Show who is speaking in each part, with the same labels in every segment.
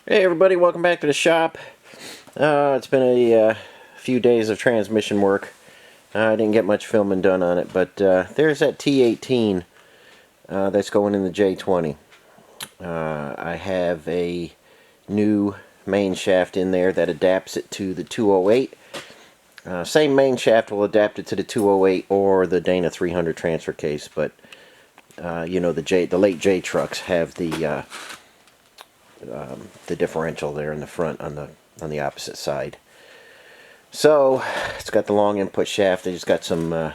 Speaker 1: Hey everybody, welcome back to the shop. It's been a few days of transmission work. I didn't get much filming done on it, but there's that T18 that's going in the J20. I have a new main shaft in there that adapts it to the 208. Same main shaft will adapt it to the 208 or the Dana 300 transfer case, but you know, the late J trucks have the differential there in the front on the opposite side. So it's got the long input shaft. I just got some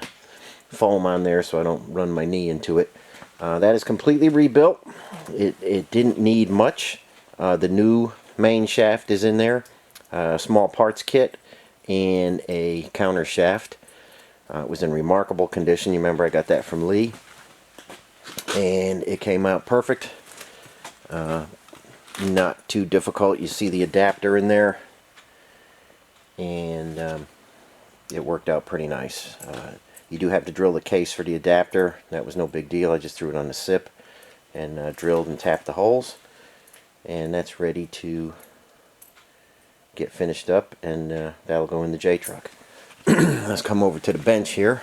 Speaker 1: foam on there so I don't run my knee into it. That is completely rebuilt. It didn't need much. The new main shaft is in there, a small parts kit, and a counter shaft. It was in remarkable condition. You remember I got that from Lee, and it came out perfect. Not too difficult. You see the adapter in there, and it worked out pretty nice. You do have to drill the case for the adapter. That was no big deal. I just threw it on the SIP and drilled and tapped the holes, and that's ready to get finished up, and that'll go in the J truck. Let's come over to the bench here,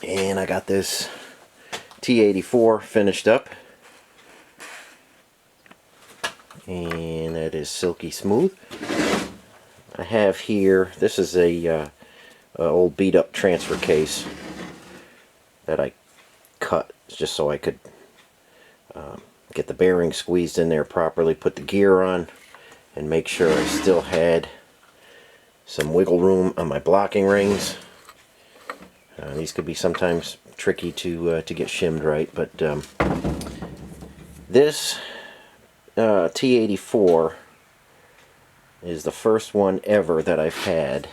Speaker 1: and I got this T84 finished up, and that is silky smooth. I have here, this is a old beat up transfer case that I cut just so I could get the bearing squeezed in there properly, put the gear on, and make sure I still had some wiggle room on my blocking rings. These could be sometimes tricky to get shimmed right, but this T84 is the first one ever that I've had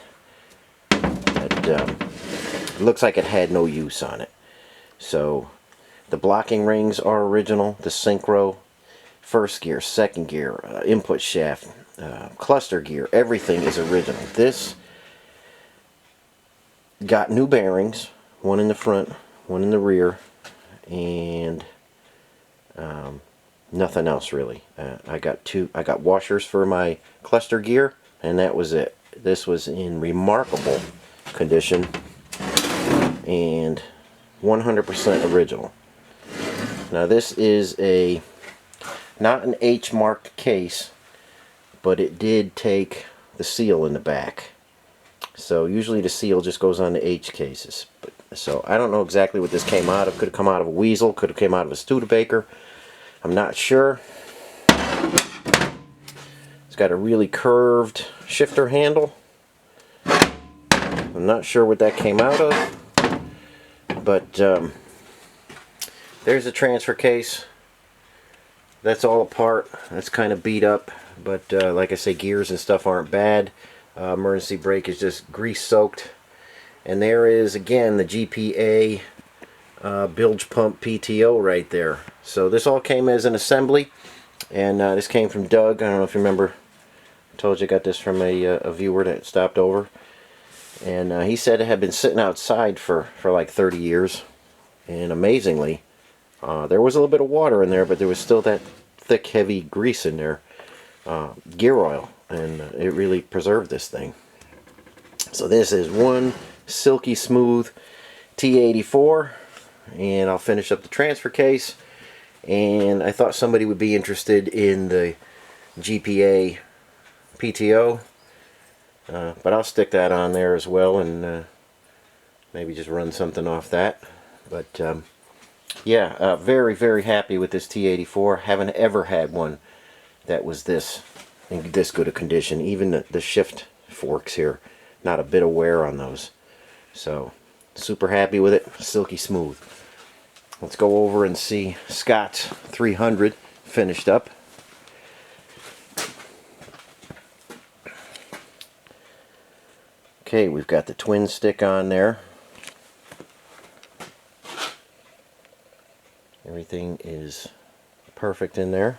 Speaker 1: that looks like it had no use on it. So the blocking rings are original, the synchro, first gear, second gear, input shaft, cluster gear, everything is original. This got new bearings, one in the front, one in the rear, and nothing else really. I got washers for my cluster gear, and that was it. This was in remarkable condition and 100% original. Now this is not an H marked case, but it did take the seal in the back. So usually the seal just goes on the H cases. So I don't know exactly what this came out of. Could have come out of a Weasel, could have came out of a Studebaker. I'm not sure. It's got a really curved shifter handle. I'm not sure what that came out of. But there's a transfer case. That's all apart. That's kind of beat up. But like I say, gears and stuff aren't bad. Emergency brake is just grease soaked. And there is, again, the GPA bilge pump PTO right there. So this all came as an assembly, and this came from Doug. I don't know if you remember, I told you I got this from a viewer that stopped over, and he said it had been sitting outside for like 30 years, and amazingly there was a little bit of water in there, but there was still that thick heavy grease in there, gear oil, and it really preserved this thing. So this is one silky smooth T84, and I'll finish up the transfer case. And I thought somebody would be interested in the GPA PTO, but I'll stick that on there as well, and maybe just run something off that. But yeah, very, very happy with this T84. Haven't ever had one that was in this good a condition. Even the shift forks here, not a bit of wear on those. So super happy with it, silky smooth. Let's go over and see Scott's 300 finished up. Okay, we've got the twin stick on there. Everything is perfect in there.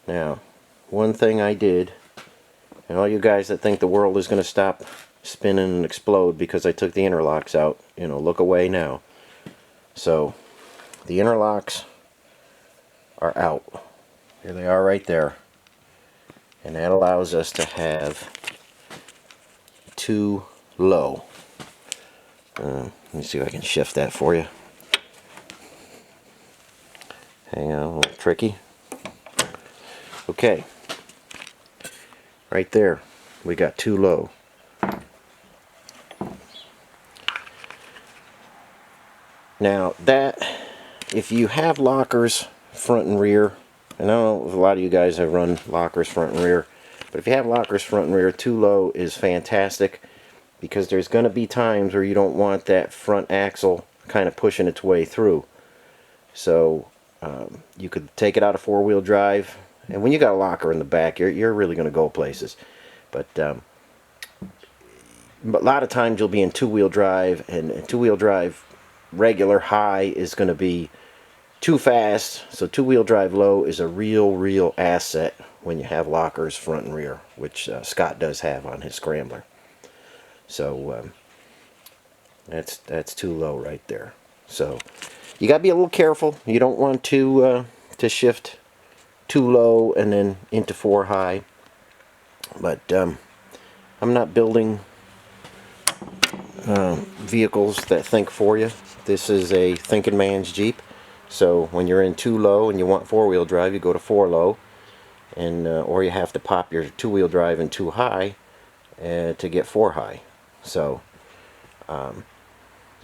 Speaker 1: Now, one thing I did, and all you guys that think the world is going to stop spinning and explode because I took the interlocks out, you know, look away now. So the interlocks are out. Here they are right there. And that allows us to have 2 low. Let me see if I can shift that for you. Hang on, a little tricky. Okay. Right there, we got 2 low. Now that, if you have lockers front and rear, and I don't know if a lot of you guys have run lockers front and rear, but if you have lockers front and rear, 2 low is fantastic, because there's going to be times where you don't want that front axle kind of pushing its way through. So you could take it out of 4-wheel drive, and when you got a locker in the back, you're really going to go places. But a lot of times you'll be in 2-wheel drive, and 2-wheel drive regular high is going to be too fast. So 2-wheel drive low is a real asset when you have lockers front and rear, which Scott does have on his Scrambler. So that's 2 low right there. So you got to be a little careful. You don't want to shift 2 low and then into 4 high. But I'm not building vehicles that think for you. This is a thinking man's Jeep. So when you're in 2 low and you want 4-wheel drive, you go to 4 low, and or you have to pop your 2-wheel drive in 2 high to get 4 high. So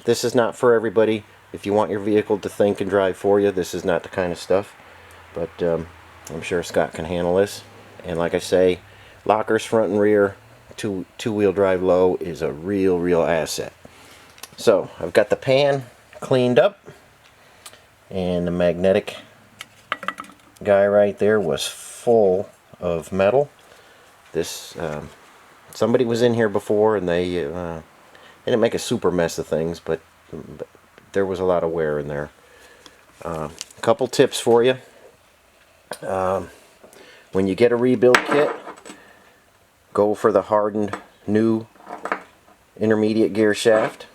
Speaker 1: this is not for everybody. If you want your vehicle to think and drive for you, this is not the kind of stuff. But I'm sure Scott can handle this. And like I say, lockers front and rear, 2-wheel drive low is a real asset. So I've got the pan cleaned up, and the magnetic guy right there was full of metal. This somebody was in here before, and they didn't make a super mess of things, but there was a lot of wear in there. A couple tips for you. When you get a rebuild kit, go for the hardened new intermediate gear shaft.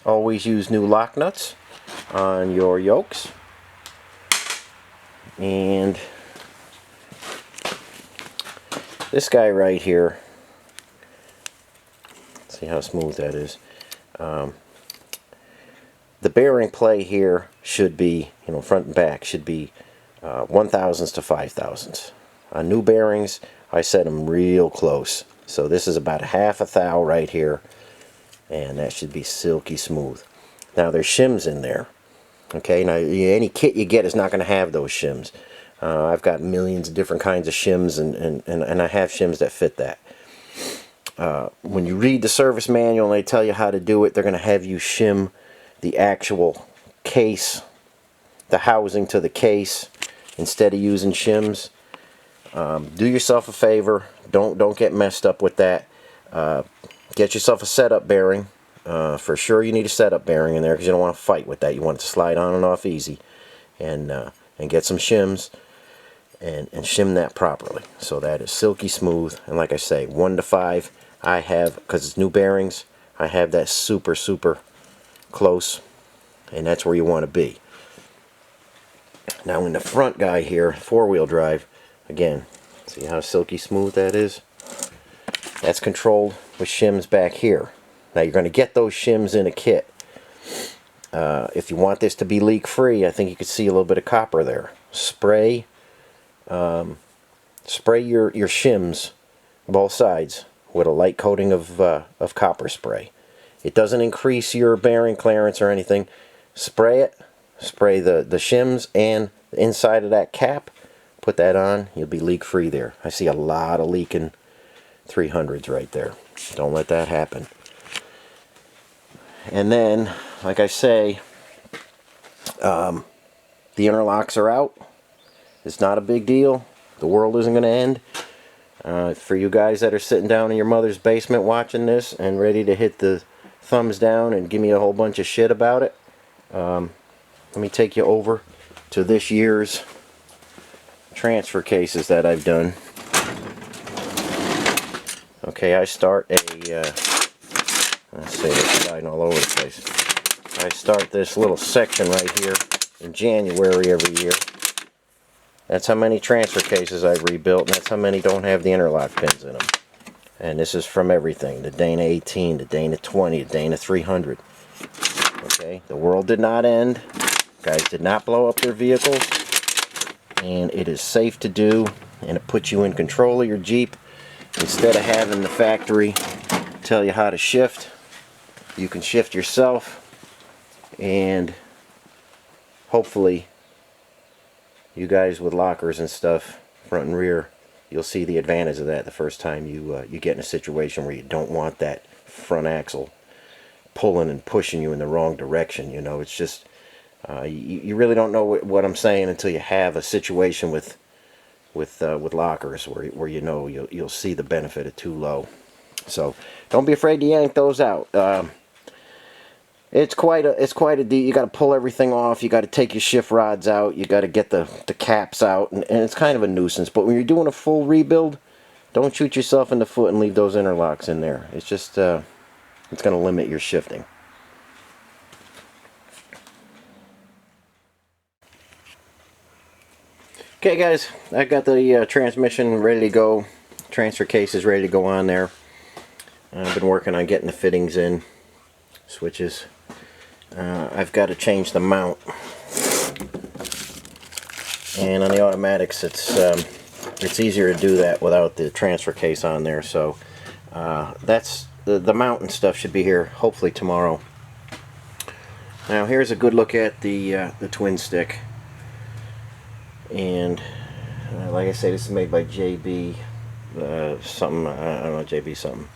Speaker 1: Always use new lock nuts on your yokes. And this guy right here, see how smooth that is. The bearing play here should be, front and back, should be 1/1000s to 5/1000s. On new bearings, I set them real close. So this is about 1/2 thou right here, and that should be silky smooth. Now there's shims in there. Okay, now any kit you get is not going to have those shims. I've got millions of different kinds of shims, and I have shims that fit that. When you read the service manual and they tell you how to do it, they're going to have you shim the actual case, the housing to the case, instead of using shims. Do yourself a favor. Don't get messed up with that. Get yourself a setup bearing. For sure you need a setup bearing in there, because you don't want to fight with that. You want it to slide on and off easy. And get some shims and shim that properly. So that is silky smooth. And like I say, 1 to 5. I have, because it's new bearings, I have that super close. And that's where you want to be. Now in the front guy here, 4-wheel drive, again, see how silky smooth that is? That's controlled with shims back here. Now you're going to get those shims in a kit. If you want this to be leak free, I think you could see a little bit of copper there. Spray your shims, both sides, with a light coating of copper spray. It doesn't increase your bearing clearance or anything. Spray it. Spray the shims and the inside of that cap. Put that on. You'll be leak free there. I see a lot of leaking 300s right there. Don't let that happen. And then, like I say, the interlocks are out. It's not a big deal. The world isn't going to end. For you guys that are sitting down in your mother's basement watching this and ready to hit the thumbs down and give me a whole bunch of shit about it, let me take you over to this year's transfer cases that I've done. Okay, I start a, let's see, it's sliding all over the place. I start this little section right here in January every year. That's how many transfer cases I've rebuilt, and that's how many don't have the interlock pins in them. And this is from everything, the Dana 18, the Dana 20, the Dana 300. Okay, the world did not end. Guys did not blow up their vehicles. And it is safe to do, and it puts you in control of your Jeep. Instead of having the factory tell you how to shift, you can shift yourself, and hopefully you guys with lockers and stuff, front and rear, you'll see the advantage of that the first time you get in a situation where you don't want that front axle pulling and pushing you in the wrong direction. You know, it's just you really don't know what I'm saying until you have a situation with lockers where you know you'll see the benefit of too low. So don't be afraid to yank those out. It's quite a deal. You got to pull everything off. You got to take your shift rods out. You got to get the caps out, and it's kind of a nuisance. But when you're doing a full rebuild, don't shoot yourself in the foot and leave those interlocks in there. It's just it's going to limit your shifting. Okay, guys, I got the transmission ready to go. Transfer case is ready to go on there. I've been working on getting the fittings in, switches. I've got to change the mount, and on the automatics it's easier to do that without the transfer case on there. So that's the mount and stuff should be here hopefully tomorrow. Now here's a good look at the twin stick, and like I say, this is made by JB something, I don't know, JB something,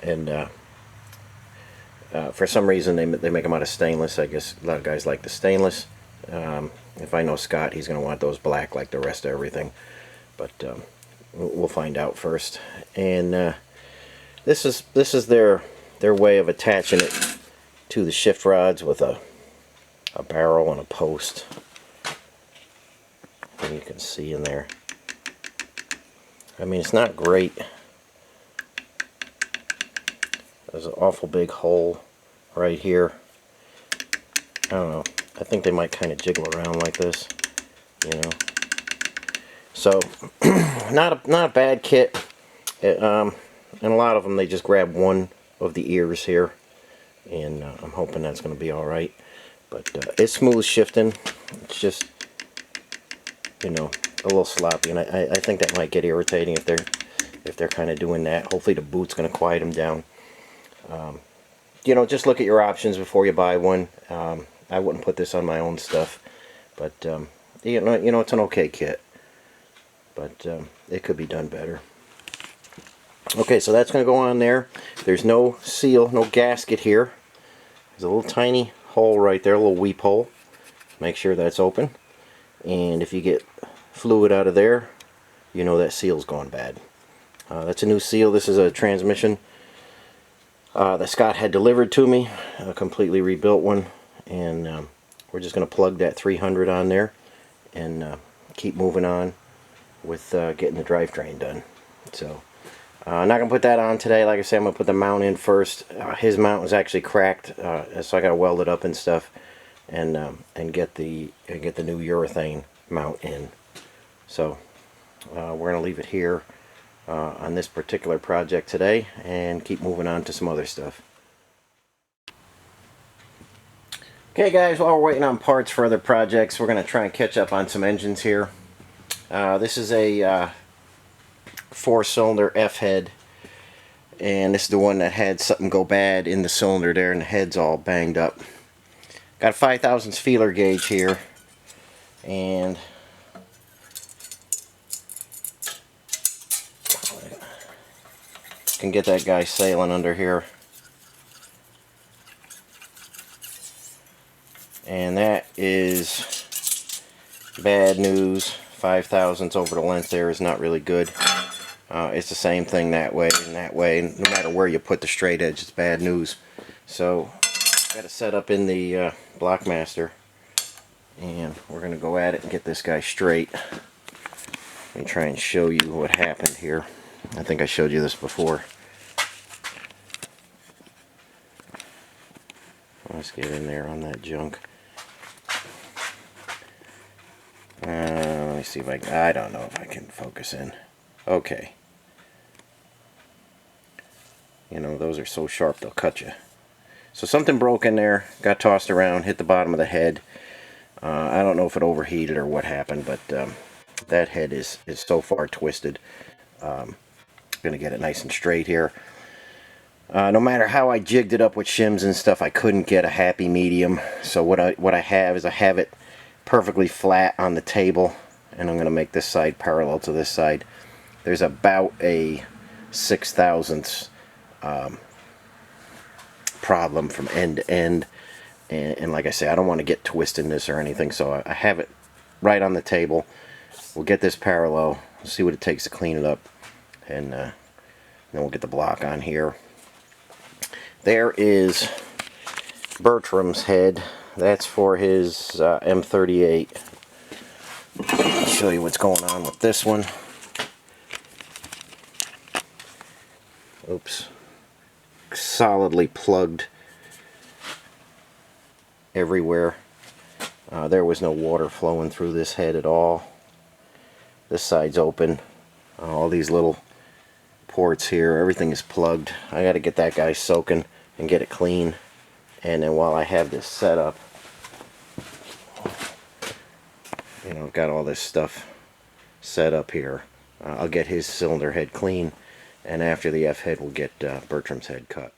Speaker 1: and for some reason they make them out of stainless. I guess a lot of guys like the stainless. If I know Scott, he's going to want those black like the rest of everything. But we'll find out first. And this is their way of attaching it to the shift rods with a barrel and a post. And you can see in there. I mean, it's not great. There's an awful big hole right here. I don't know. I think they might kind of jiggle around like this, you know. So, not a bad kit. And a lot of them, they just grab one of the ears here, and I'm hoping that's going to be all right. But it's smooth shifting. It's just, you know, a little sloppy, and I think that might get irritating if they're kind of doing that. Hopefully, the boot's going to quiet them down. You know, just look at your options before you buy one. I wouldn't put this on my own stuff, but you know, it's an okay kit, but it could be done better. Okay, so that's going to go on there. There's no seal, no gasket here. There's a little tiny hole right there, a little weep hole. Make sure that's open, and if you get fluid out of there, you know that seal's gone bad. That's a new seal. This is a transmission that Scott had delivered to me, a completely rebuilt one, and we're just going to plug that 300 on there and keep moving on with getting the drivetrain done. So I'm not going to put that on today. Like I said, I'm going to put the mount in first. His mount was actually cracked, so I got to weld it up and stuff, and get the new urethane mount in. So we're going to leave it here on this particular project today and keep moving on to some other stuff. Okay, guys, while we're waiting on parts for other projects, we're going to try and catch up on some engines here. This is a 4-cylinder F-head, and this is the one that had something go bad in the cylinder there, and the head's all banged up. Got a 5 thousandths feeler gauge here, and can get that guy sailing under here, and that is bad news. 5 thousandths over the length there is not really good. It's the same thing that way and that way, and no matter where you put the straight edge, it's bad news. So got to set up in the Blockmaster, and we're going to go at it and get this guy straight. Let me try and show you what happened here. I think I showed you this before. Let's get in there on that junk. Let me see if I don't know if I can focus in. Okay. You know, those are so sharp they'll cut you. So something broke in there, got tossed around, hit the bottom of the head. I don't know if it overheated or what happened, but that head is so far twisted. Gonna get it nice and straight here. No matter how I jigged it up with shims and stuff, I couldn't get a happy medium. So what I have is I have it perfectly flat on the table, and I'm gonna make this side parallel to this side. There's about a 6/1000 problem from end to end, and like I say, I don't want to get twisted in this or anything, so I have it right on the table. We'll get this parallel, see what it takes to clean it up, and then we'll get the block on here. There is Bertram's head. That's for his M38. I'll show you what's going on with this one. Oops. Solidly plugged everywhere. There was no water flowing through this head at all. This side's open. All these little ports here, everything is plugged. I got to get that guy soaking and get it clean. And then while I have this set up, you know, got all this stuff set up here, I'll get his cylinder head clean, and after the F head we'll get Bertram's head cut.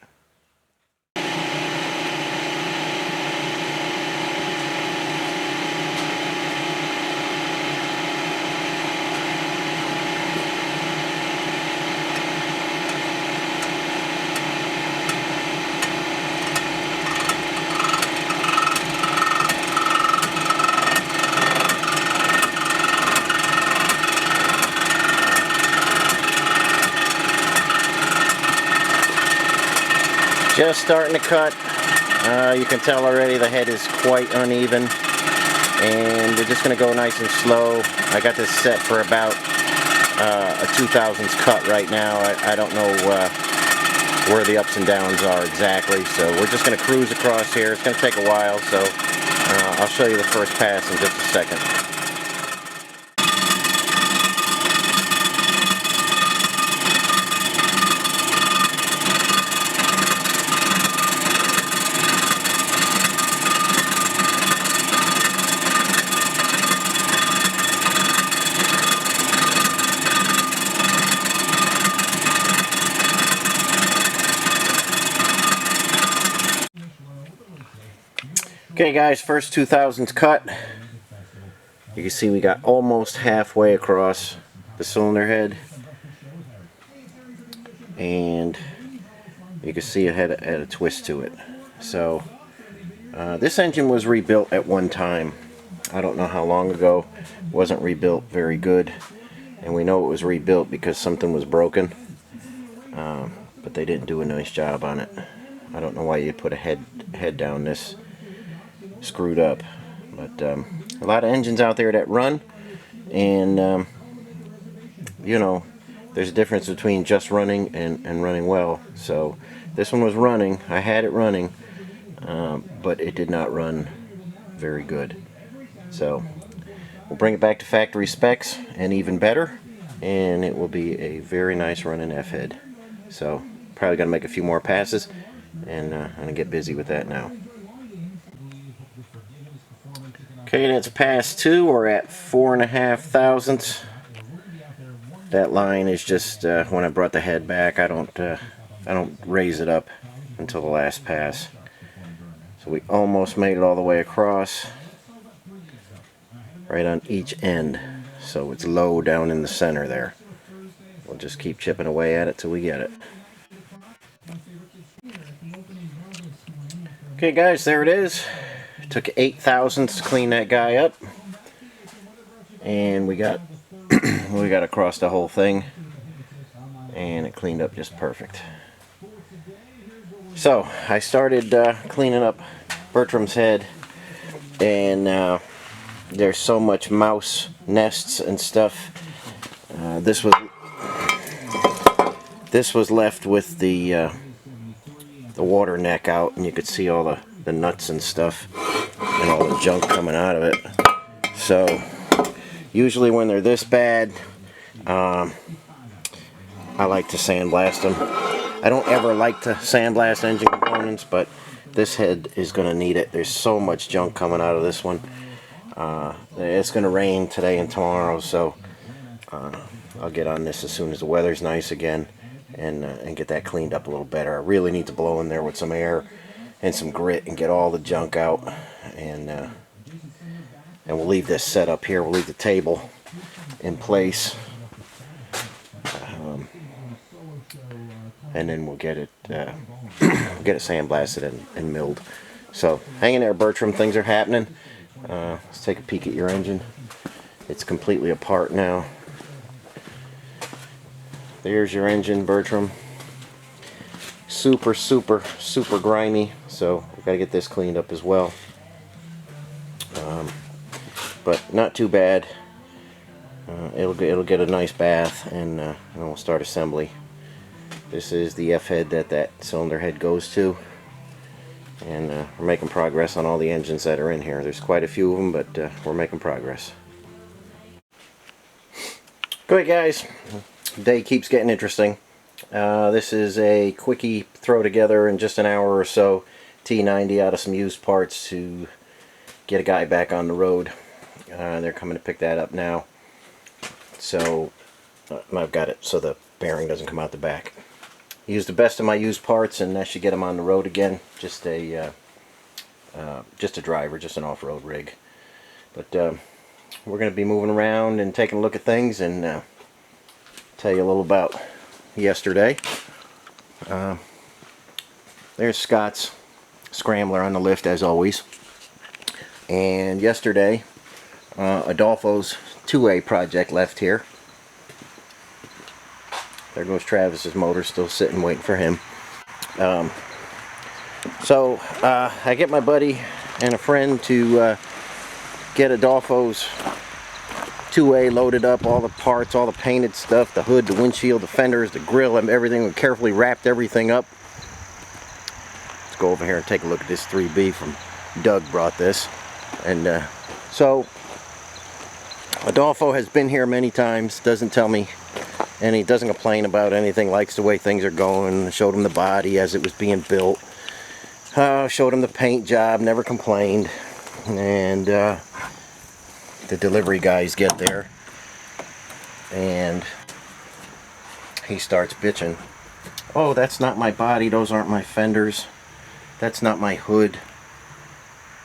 Speaker 1: Just starting to cut. You can tell already the head is quite uneven, and we're just going to go nice and slow. I got this set for about a 2000s cut right now. I don't know where the ups and downs are exactly, so we're just going to cruise across here. It's going to take a while, so I'll show you the first pass in just a second. Okay guys, first 2000s cut. You can see we got almost halfway across the cylinder head, and you can see it had a twist to it. So this engine was rebuilt at one time. I don't know how long ago. It wasn't rebuilt very good, and we know it was rebuilt because something was broken, but they didn't do a nice job on it. I don't know why you put a head down this screwed up, but a lot of engines out there that run, and you know, there's a difference between just running and running well. So this one was running. I had it running, but it did not run very good. So we'll bring it back to factory specs and even better, and it will be a very nice running F-head. So probably gonna make a few more passes, and I'm gonna get busy with that now. Okay, that's pass 2. We're at 4.5 thousandths. That line is just when I brought the head back. I don't raise it up until the last pass. So we almost made it all the way across, right on each end. So it's low down in the center there. We'll just keep chipping away at it till we get it. Okay guys, there it is. It took 8 thousandths to clean that guy up, and we got across the whole thing, and it cleaned up just perfect. So I started cleaning up Bertram's head, and there's so much mouse nests and stuff. This was left with the water neck out, and you could see all the nuts and stuff and all the junk coming out of it. So Usually when they're this bad, I like to sandblast them. I don't ever like to sandblast engine components, but this head is going to need it. There's so much junk coming out of this one. It's going to rain today and tomorrow, so I'll get on this as soon as the weather's nice again and get that cleaned up a little better. I really need to blow in there with some air and some grit and get all the junk out, and we'll leave this set up here. We'll leave the table in place, and then we'll get it sandblasted and milled. So hang in there, Bertram. Things are happening. Let's take a peek at your engine. It's completely apart now. There's your engine, Bertram. Super grimy, so we gotta get this cleaned up as well. But not too bad. It'll get a nice bath, and then we'll start assembly. This is the F head that cylinder head goes to, and we're making progress on all the engines that are in here. There's quite a few of them, but we're making progress. Good, guys. The day keeps getting interesting. This is a quickie throw together in just an hour or so. T90 out of some used parts to get a guy back on the road. They're coming to pick that up now. So I've got it so the bearing doesn't come out the back. Use the best of my used parts, and that should get them on the road again. Just a driver, just an off-road rig. But we're going to be moving around and taking a look at things, and tell you a little about yesterday. There's Scott's scrambler on the lift as always. And yesterday, Adolfo's 2A project left here. There goes Travis's motor, still sitting waiting for him. So I get my buddy and a friend to get Adolfo's 2A loaded up, all the parts, all the painted stuff, the hood, the windshield, the fenders, the grill, and everything. We carefully wrapped everything up. Let's go over here and take a look at this 3B from Doug brought this. And so Adolfo has been here many times, doesn't tell me, and he doesn't complain about anything, likes the way things are going. Showed him the body as it was being built. Showed him the paint job, never complained. And the delivery guys get there, and he starts bitching. Oh, that's not my body, those aren't my fenders, that's not my hood.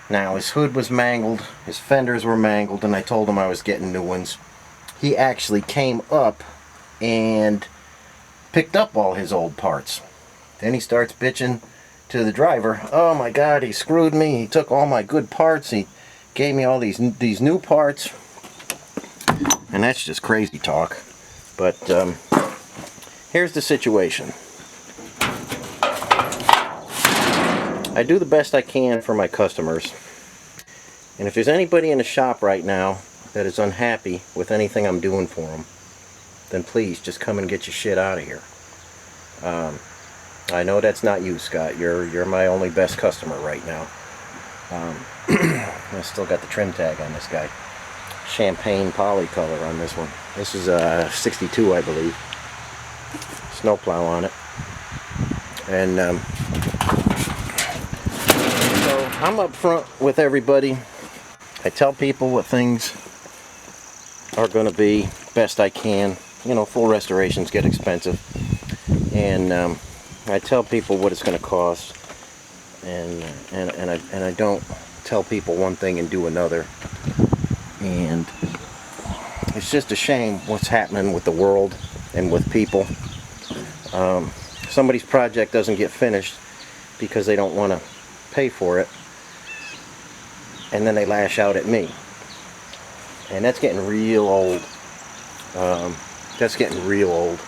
Speaker 1: Now, his hood was mangled, his fenders were mangled, and I told him I was getting new ones. He actually came up and picked up all his old parts. Then he starts bitching to the driver. Oh my God, he screwed me, he took all my good parts, he gave me all these new parts. And that's just crazy talk. But here's the situation. I do the best I can for my customers. And if there's anybody in the shop right now that is unhappy with anything I'm doing for them, then please just come and get your shit out of here. I know that's not you, Scott. You're my only best customer right now. I still got the trim tag on this guy. Champagne poly color on this one. This is a 62, I believe. Snowplow on it. And so I'm up front with everybody. I tell people what things are going to be best I can. You know, full restorations get expensive. And I tell people what it's going to cost. And I don't tell people one thing and do another. And it's just a shame what's happening with the world and with people. Somebody's project doesn't get finished because they don't want to pay for it, and then they lash out at me. And that's getting real old. That's getting real old.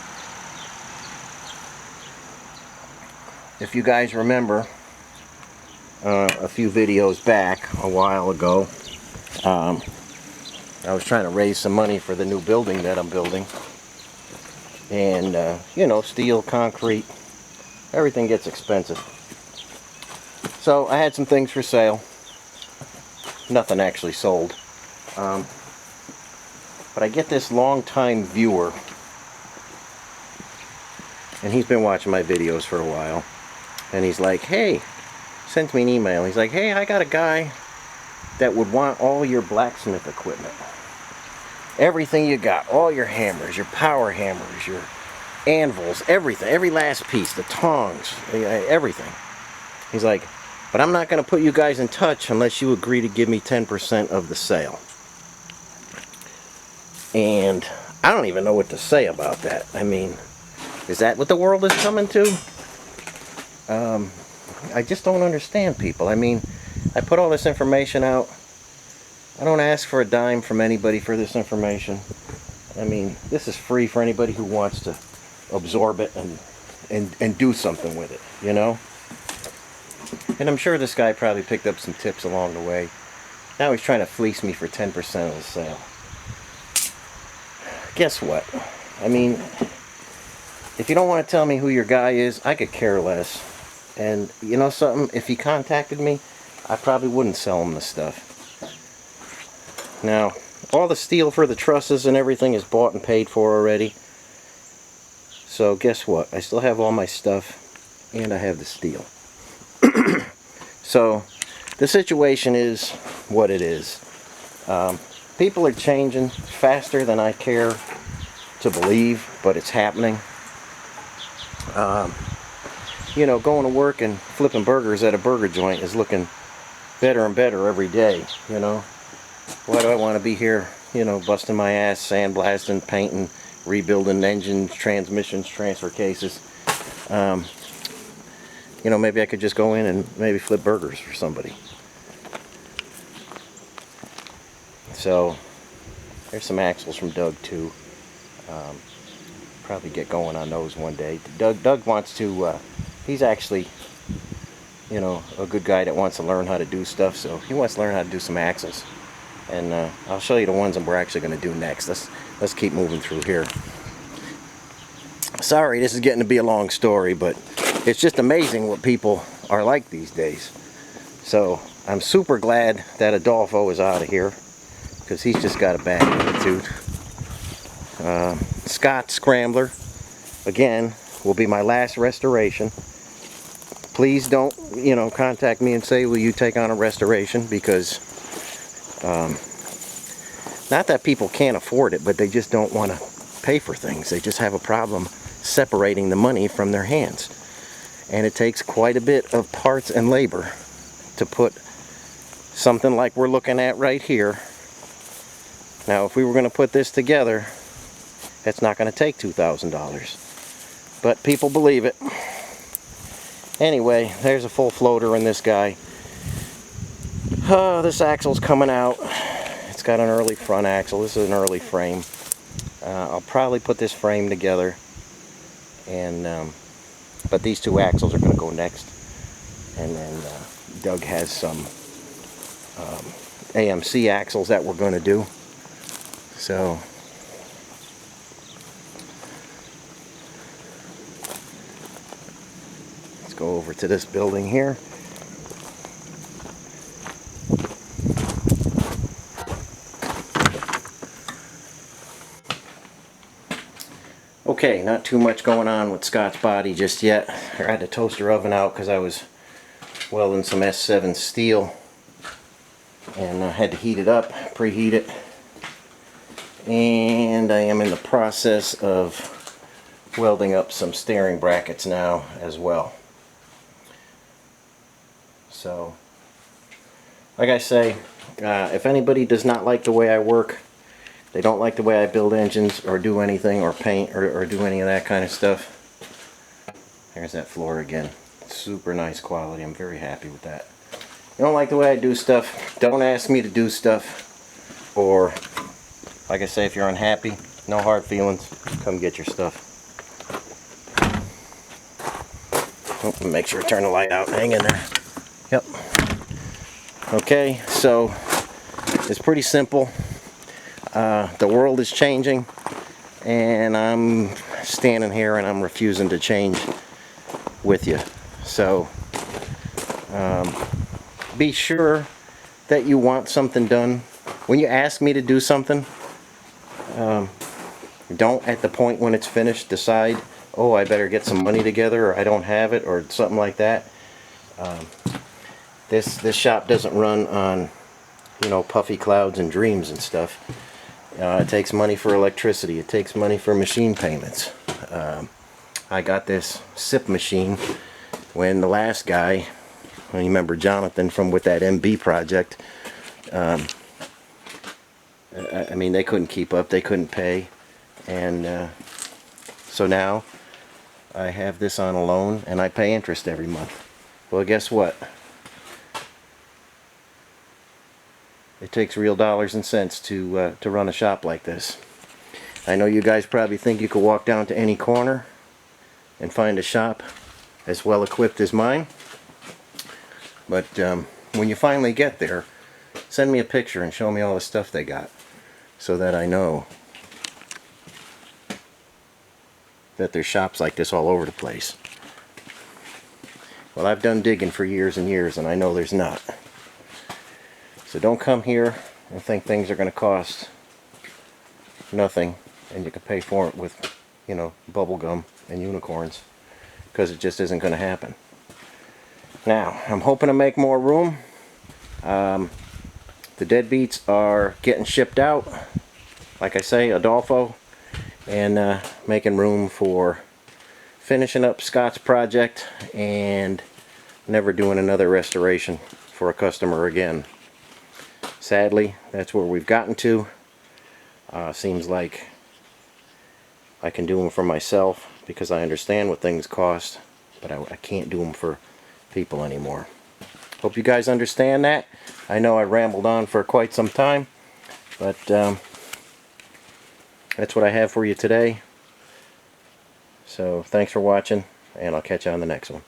Speaker 1: If you guys remember a few videos back a while ago, I was trying to raise some money for the new building that I'm building. And, you know, steel, concrete, everything gets expensive. So I had some things for sale. Nothing actually sold. But I get this long-time viewer, and he's been watching my videos for a while, and he's like, hey, sends me an email. He's like, hey, I got a guy that would want all your blacksmith equipment. Everything you got, all your hammers, your power hammers, your anvils, everything, every last piece, the tongs, everything. He's like, but I'm not going to put you guys in touch unless you agree to give me 10% of the sale. And I don't even know what to say about that. I mean, is that what the world is coming to? I just don't understand people. I mean, I put all this information out. I don't ask for a dime from anybody for this information. I mean, this is free for anybody who wants to absorb it and do something with it, you know? And I'm sure this guy probably picked up some tips along the way. Now he's trying to fleece me for 10% of the sale. Guess what? I mean, if you don't want to tell me who your guy is, I could care less. And you know something? If he contacted me, I probably wouldn't sell him the stuff. Now, all the steel for the trusses and everything is bought and paid for already. So guess what? I still have all my stuff, and I have the steel. So the situation is what it is. People are changing faster than I care to believe, but it's happening. You know, going to work and flipping burgers at a burger joint is looking better and better every day, you know. Why do I want to be here, you know, busting my ass, sandblasting, painting, rebuilding engines, transmissions, transfer cases? You know, maybe I could just go in and maybe flip burgers for somebody. So, there's some axles from Doug too. Probably get going on those one day. Doug wants to, he's actually, you know, a good guy that wants to learn how to do stuff, so he wants to learn how to do some axles. And I'll show you the ones that we're actually going to do next. Let's keep moving through here. Sorry, this is getting to be a long story, but it's just amazing what people are like these days. So I'm super glad that Adolfo is out of here, because he's just got a bad attitude. Scott Scrambler, again, will be my last restoration. Please don't, you know, contact me and say, will you take on a restoration, because not that people can't afford it, but they just don't want to pay for things. They just have a problem separating the money from their hands. And it takes quite a bit of parts and labor to put something like we're looking at right here. Now, if we were going to put this together, it's not going to take $2,000. But people believe it. Anyway, there's a full floater in this guy. This axle's coming out. It's got an early front axle. This is an early frame. I'll probably put this frame together, and but these two axles are going to go next. And then Doug has some AMC axles that we're going to do. So let's go over to this building here. Okay, not too much going on with Scott's body just yet. I had the toaster oven out because I was welding some S7 steel, and I had to heat it up, preheat it. And I am in the process of welding up some steering brackets now as well. So, like I say, if anybody does not like the way I work, they don't like the way I build engines or do anything or paint or do any of that kind of stuff, there's that floor again. Super nice quality. I'm very happy with that. You don't like the way I do stuff, don't ask me to do stuff. Or, like I say, if you're unhappy, no hard feelings, come get your stuff. Oh, make sure to turn the light out. Hang in there. Yep. Okay, so it's pretty simple. The world is changing, and I'm standing here and I'm refusing to change with you. So be sure that you want something done. When you ask me to do something, Don't at the point when it's finished decide, oh, I better get some money together, or I don't have it, or something like that. This shop doesn't run on, you know, puffy clouds and dreams and stuff. It takes money for electricity. It takes money for machine payments. I got this SIP machine when the last guy, I remember Jonathan from with that MB project, I mean, they couldn't keep up. They couldn't pay. And so now I have this on a loan and I pay interest every month. Well, guess what? It takes real dollars and cents to run a shop like this. I know you guys probably think you could walk down to any corner and find a shop as well equipped as mine. But when you finally get there, send me a picture and show me all the stuff they got, so that I know that there's shops like this all over the place. Well, I've done digging for years and years, and I know there's not. So don't come here and think things are going to cost nothing and you can pay for it with, you know, bubble gum and unicorns, because it just isn't going to happen. Now, I'm hoping to make more room. The deadbeats are getting shipped out, like I say, Adolfo, and making room for finishing up Scott's project and never doing another restoration for a customer again. Sadly, that's where we've gotten to. Seems like I can do them for myself because I understand what things cost, but I can't do them for people anymore. Hope you guys understand that. I know I rambled on for quite some time, but that's what I have for you today. So thanks for watching, and I'll catch you on the next one.